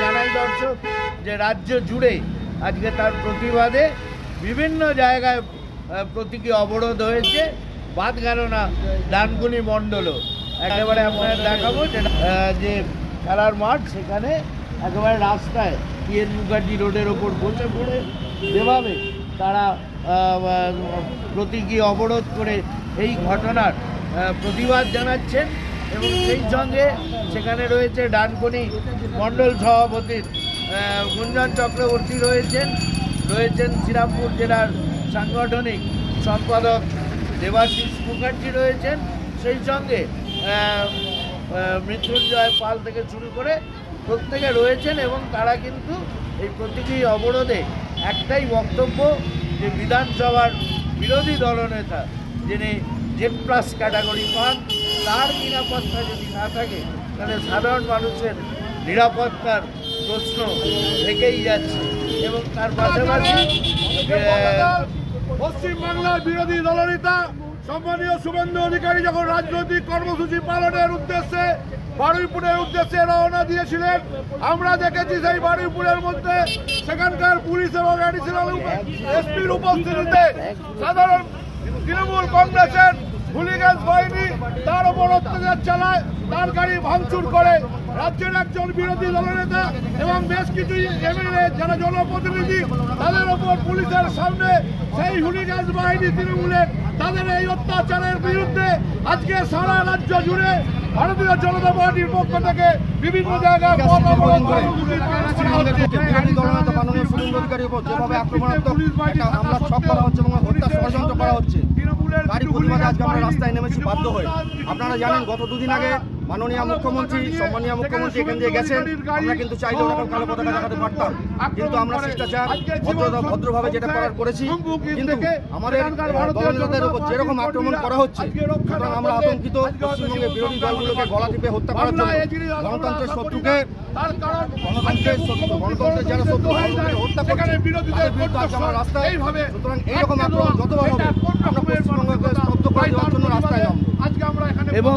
জানাই দর্শক যে রাজ্য জুড়ে আজকে তার প্রতিবাদে বিভিন্ন জায়গায় প্রতীকী অবরোধ হয়েছে। বাদ গেল না ডানকুনি মণ্ডলও। একেবারে আপনাদের দেখাবো যে খেলার মাঠ, সেখানে একেবারে রাস্তায় পিএন মুখার্জি রোডের ওপর বসে পড়ে যেভাবে তারা প্রতীকী অবরোধ করে এই ঘটনার প্রতিবাদ জানাচ্ছেন। এবং সেই সঙ্গে সেখানে রয়েছে ডানকুনি মণ্ডল সভাপতির গুঞ্জন চক্রবর্তী রয়েছেন শ্রীরামপুর জেলার সাংগঠনিক সম্পাদক দেবাশিস মুখার্জি রয়েছেন, সেই সঙ্গে মৃত্যুঞ্জয় পাল থেকে শুরু করে প্রত্যেকে রয়েছেন। এবং তারা কিন্তু এই প্রতীকী অবরোধে একটাই বক্তব্য, যে বিধানসভার বিরোধী দলনেতা যিনি Z+ ক্যাটাগরি পান, তার নিরাপত্তা যদি না থাকে তাহলে সাধারণ মানুষের নিরাপত্তার প্রশ্ন থেকেই যাচ্ছে। এবং তার পাশাপাশি পশ্চিমবাংলার বিরোধী দলনেতা সম্মানীয় শুভেন্দু অধিকারী যখন রাজনৈতিক কর্মসূচি পালনের উদ্দেশ্যে বারুইপুরের উদ্দেশ্যে রওনা দিয়েছিলেন, আমরা দেখেছি সেই বারুইপুরের মধ্যে সেখানকার পুলিশ এবং অ্যাডিশনাল এসপির উপস্থিতিতে সাধারণ তৃণমূল কংগ্রেসের হুলিগান বাহিনী তার উপর অত্যাচার চালায়, তার গাড়ি ভাঙচুর করে। রাজ্যের একজন বিরোধী দলনেতা এবং বেশ কিছু এমএলএ যারা জনপ্রতিনিধি, তাদের উপর পুলিশের সামনে সেই হুলিগান বাহিনী তৃণমূলের তাদের এই অত্যাচারের বিরুদ্ধে আজকে সারা রাজ্য জুড়ে ভারতীয় জনতা পার্টির পক্ষ থেকে বিভিন্ন জায়গায় যেভাবে আক্রমণাত্মক হামলা ছক করা হচ্ছে এবং হত্যা ষড়যন্ত্র করা হচ্ছে, তারই প্রতিবাদে আজকে আমরা রাস্তায় নেমেছি বাধ্য হয়ে। আপনারা জানেন গত দুদিন আগে মাননীয় মুখ্যমন্ত্রী সম্মানীয় মুখ্যমন্ত্রী এখান দিয়ে গেছেন। আমরা কিন্তু চাইলেও এরকম কালো পতাকা দেখাতে পারতাম, কিন্তু আমরা শিষ্টাচার ভদ্রভাবে যেটা করার করেছি। কিন্তু আমাদের দলনেতাদের উপর যেরকম আক্রমণ করা হচ্ছে, সুতরাং আমরা আতঙ্কিত। পশ্চিমবঙ্গের বিরোধী দলগুলোকে গলা টিপে হত্যা করার জন্য গণতন্ত্রের শত্রুকে গণতন্ত্রের যারা শত্রু হত্যা করছে তাদের বিরুদ্ধে আমরা রাস্তায়। সুতরাং এইরকম আক্রমণ যতবার হবে আমরা পশ্চিমবঙ্গকে স্তব্ধ করে দেওয়ার জন্য রাস্তায় নামবো। এবং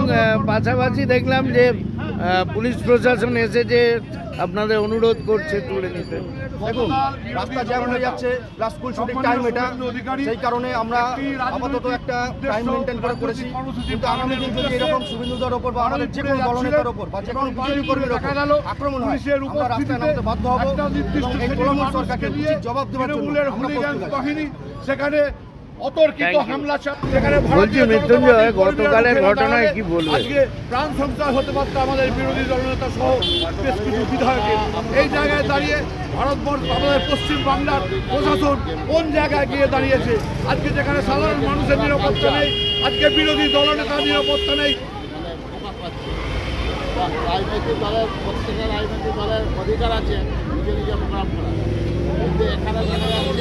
পাশাপাশি দেখলাম যে পুলিশ প্রশাসন এসেছে, আপনাদের অনুরোধ করছে তুলে নিতে। দেখুন রাস্তা জ্যাম হয়ে যাচ্ছে, প্লাস স্কুল ছুটির টাইম এটা, সেই কারণে আমরা আপাতত একটা টাইম মেনটেন করেছি। কিন্তু আগামী দিন যদি এরকম শুভেন্দুদের ওপর বা আমাদের যে কোনো দলনেতার ওপর বা যে কোনো বিজেপি কর্মীর ওপর আক্রমণ হয়, আমরা রাস্তায় নামতে বাধ্য হবো এবং এই তৃণমূল সরকারকে উচিত জবাব দেওয়ার জন্য বাহিনী সেখানে অতর্কিত হামলা বলছি। মৃত্যুঞ্জয়, গতকালের ঘটনায় কি বলবো? আজকে প্রাণ সংশয় হতে পারত আমাদের বিরোধী দলনেতা সহ বেশ কিছু বিধায়কের। এই জায়গায় দাঁড়িয়ে ভারতবর্ষ আমাদের পশ্চিমবাংলার প্রশাসন কোন জায়গায় গিয়ে দাঁড়িয়েছে? আজকে যেখানে সাধারণ মানুষের নিরাপত্তা নেই, আজকে বিরোধী দলনেতার নিরাপত্তা নেই। রাজনৈতিক দলের প্রত্যেকের রাজনৈতিক দলের অধিকার আছে নিজে নিজে প্রোগ্রাম করা, কিন্তু এখানে দেখা যাচ্ছে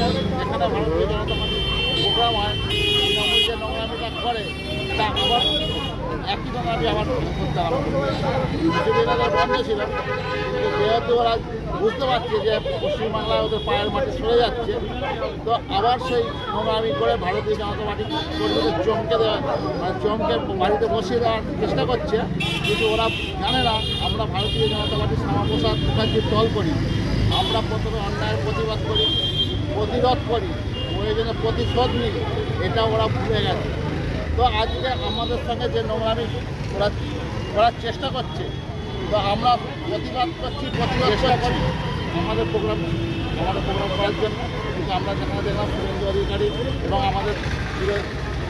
এখানে ভারতীয় জনতা পার্টি প্রোগ্রাম হয়, তৃণমূল যে নোংরামিটা করে তা আবার একই নোংরামি আবার করতে হবে। কিছুদিন আগে বন্ধ ছিল, কিন্তু যেহেতু ওরা বুঝতে পারছে যে পশ্চিমবাংলায় ওদের পায়ের মাটি সরে যাচ্ছে, তো আবার সেই নোংরামি করে ভারতীয় জনতা পার্টি কর্মীদের চমকে দেওয়া মানে চমকে বাড়িতে বসিয়ে দেওয়ার চেষ্টা করছে। কিন্তু ওরা জানে না আমরা ভারতীয় জনতা পার্টির শ্যামাপ্রসাদ মুখার্জির দল করি। আমরা প্রথমে অন্যায়ের প্রতিবাদ করি, প্রতিরোধ করি, প্রয়োজনে প্রতিশোধ নিই, এটা ওরা ভুলে গেছে। তো আজকে আমাদের সঙ্গে যে নোংরামি ওরা করার চেষ্টা করছে, তো আমরা প্রতিবাদ করছি, চেষ্টা করি আমাদের প্রোগ্রাম করার জন্য। কিন্তু আমরা যেখানে দেখলাম শুভেন্দু অধিকারী এবং আমাদের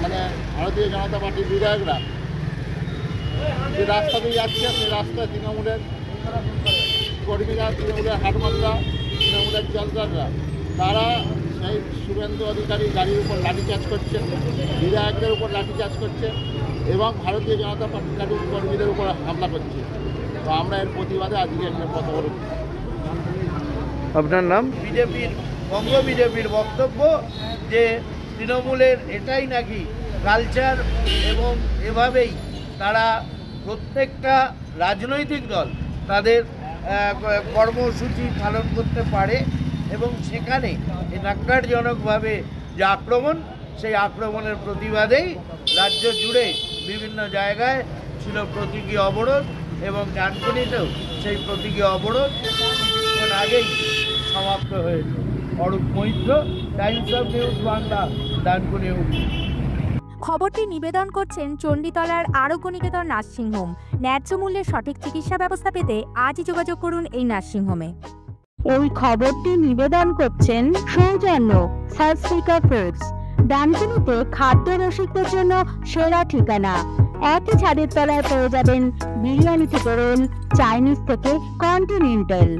মানে ভারতীয় জনতা পার্টির বিধায়করা যে রাস্তা দিয়ে যাচ্ছে, সেই রাস্তায় তৃণমূলের কর্মীরা, তৃণমূলের হাটমাত্রা, তৃণমূলের জলদাররা, তারা সেই শুভেন্দু অধিকারী গাড়ির উপর লাঠিচার্জ করছে, বিধায়কদের উপর লাঠিচার্জ করছে এবং ভারতীয় জনতা পার্টির কর্মীদের উপর হামলা করছে। তো আমরা এর প্রতিবাদে আজকে একটা পথ অবরোধ। আপনার নাম? বঙ্গ বিজেপির বক্তব্য যে তৃণমূলের এটাই নাকি কালচার এবং এভাবেই তারা প্রত্যেকটা রাজনৈতিক দল তাদের কর্মসূচি পালন করতে পারে এবং সেখানে ন্যাক্কারজনকভাবে যে আক্রমণ, সেই আক্রমণের প্রতিবাদেই রাজ্য জুড়ে বিভিন্ন জায়গায় ছিল প্রতীকী অবরোধ, এবং ডানকুনিতেও সেই প্রতীকী অবরোধ কিছুক্ষণ আগেই সমাপ্ত হয়েছে। Arup Maitra, Times of News Bangla, Dankuni Hooghly. খবরটি নিবেদন করছেন চণ্ডীতলার আরোগ্য নিকেতন নার্সিংহোম। ন্যায্য মূল্যে সঠিক চিকিৎসা ব্যবস্থা পেতে আজই যোগাযোগ করুন এই নার্সিংহোমে। এই খবরটি নিবেদন করছেন সৌজন্য সার্সিকা ফুডস। ডানকুনিতে খাদ্য রসিকদের জন্য সেরা ঠিকানা। একই ছাদের তলায় পেয়ে যাবেন বিরিয়ানি থেকে রোল, চাইনিজ থেকে কন্টিনেন্টাল।